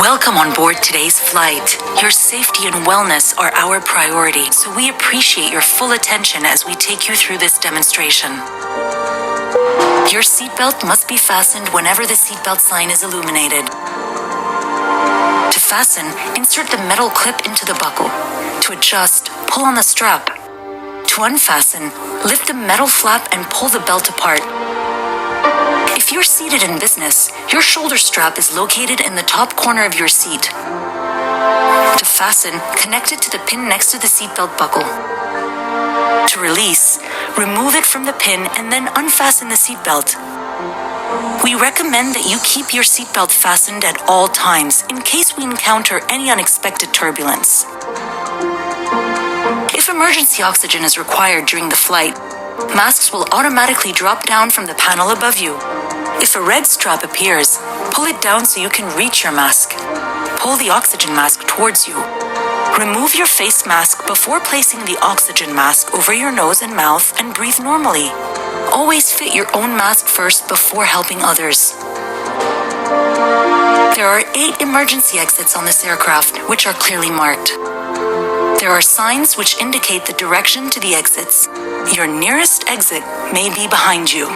Welcome on board today's flight. Your safety and wellness are our priority, so we appreciate your full attention as we take you through this demonstration. Your seatbelt must be fastened whenever the seatbelt sign is illuminated. To fasten, insert the metal clip into the buckle. To adjust, pull on the strap. To unfasten, lift the metal flap and pull the belt apart. If you're seated in business, your shoulder strap is located in the top corner of your seat. To fasten, connect it to the pin next to the seatbelt buckle. To release, remove it from the pin and then unfasten the seatbelt. We recommend that you keep your seatbelt fastened at all times in case we encounter any unexpected turbulence. If emergency oxygen is required during the flight, masks will automatically drop down from the panel above you. If a red strap appears, pull it down so you can reach your mask. Pull the oxygen mask towards you. Remove your face mask before placing the oxygen mask over your nose and mouth and breathe normally. Always fit your own mask first before helping others. There are 8 emergency exits on this aircraft, which are clearly marked. There are signs which indicate the direction to the exits. Your nearest exit may be behind you.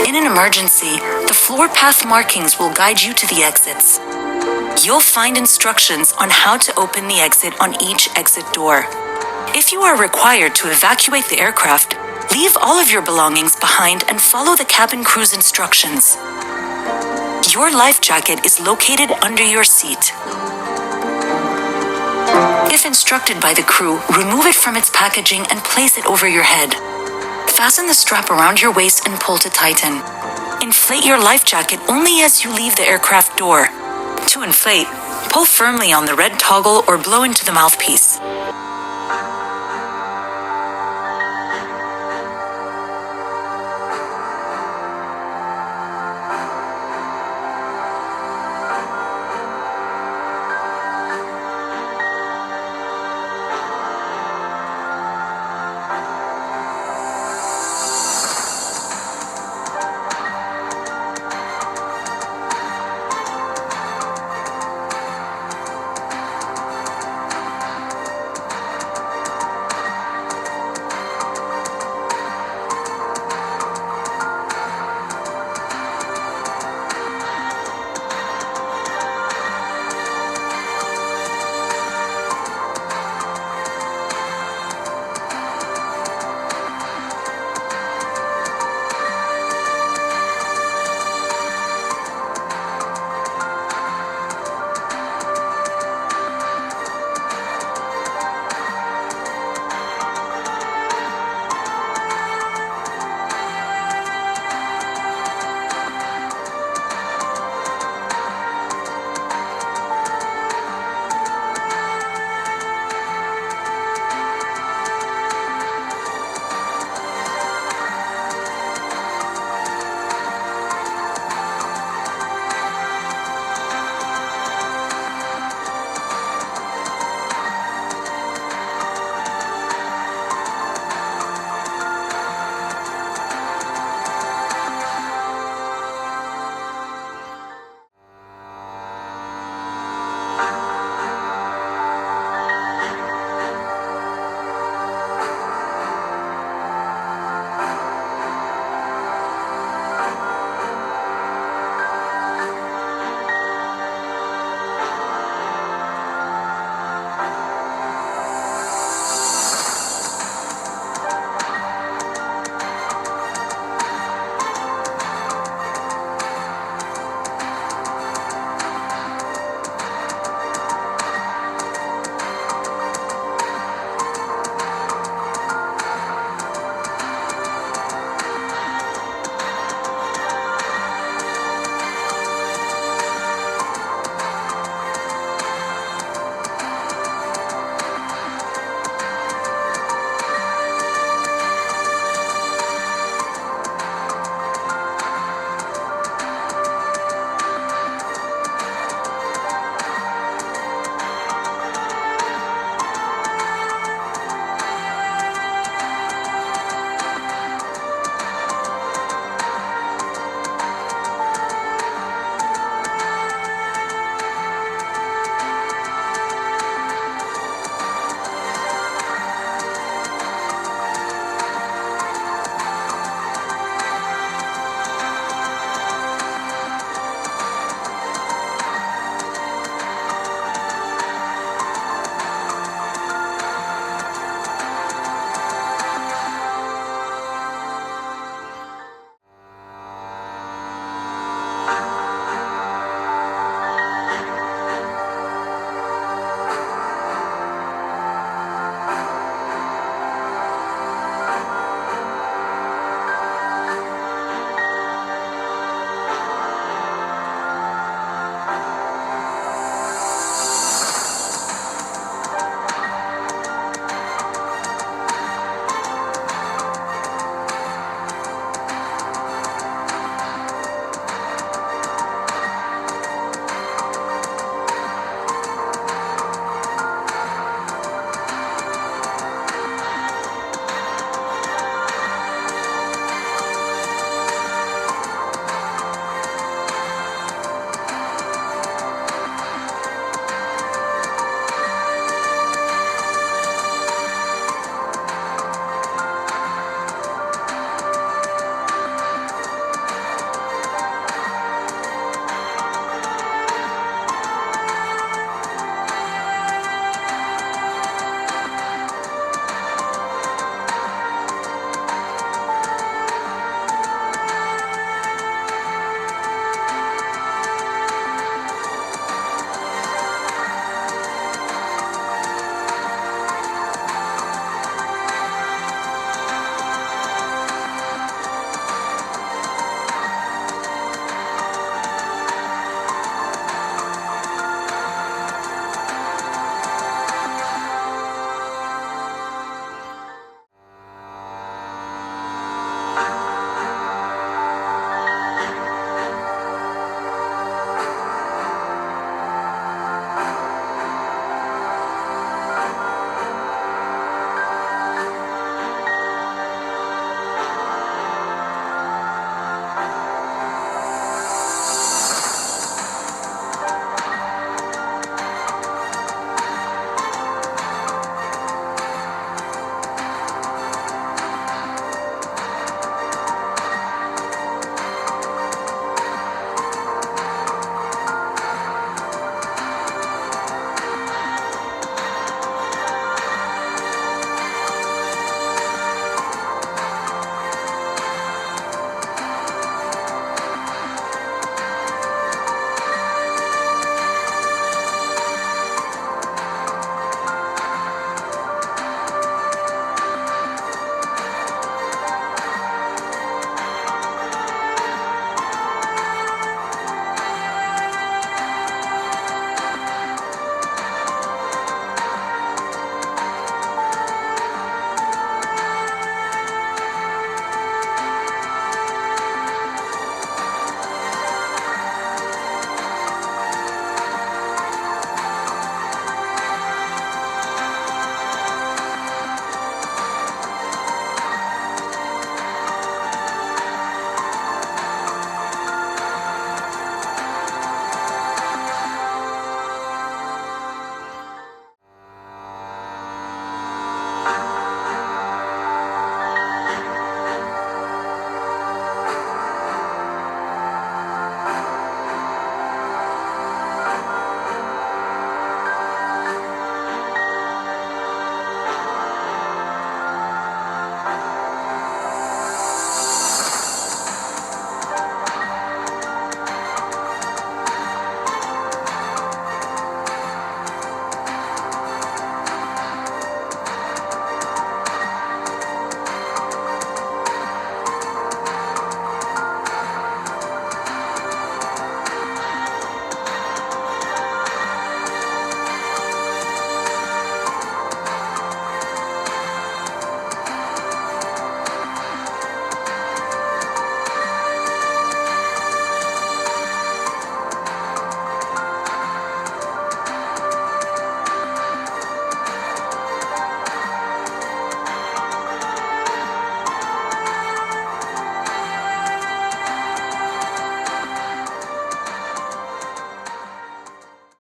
In an emergency, the floor path markings will guide you to the exits. You'll find instructions on how to open the exit on each exit door. If you are required to evacuate the aircraft, leave all of your belongings behind and follow the cabin crew's instructions. Your life jacket is located under your seat. If instructed by the crew, remove it from its packaging and place it over your head. Fasten the strap around your waist and pull to tighten. Inflate your life jacket only as you leave the aircraft door. To inflate, pull firmly on the red toggle or blow into the mouthpiece.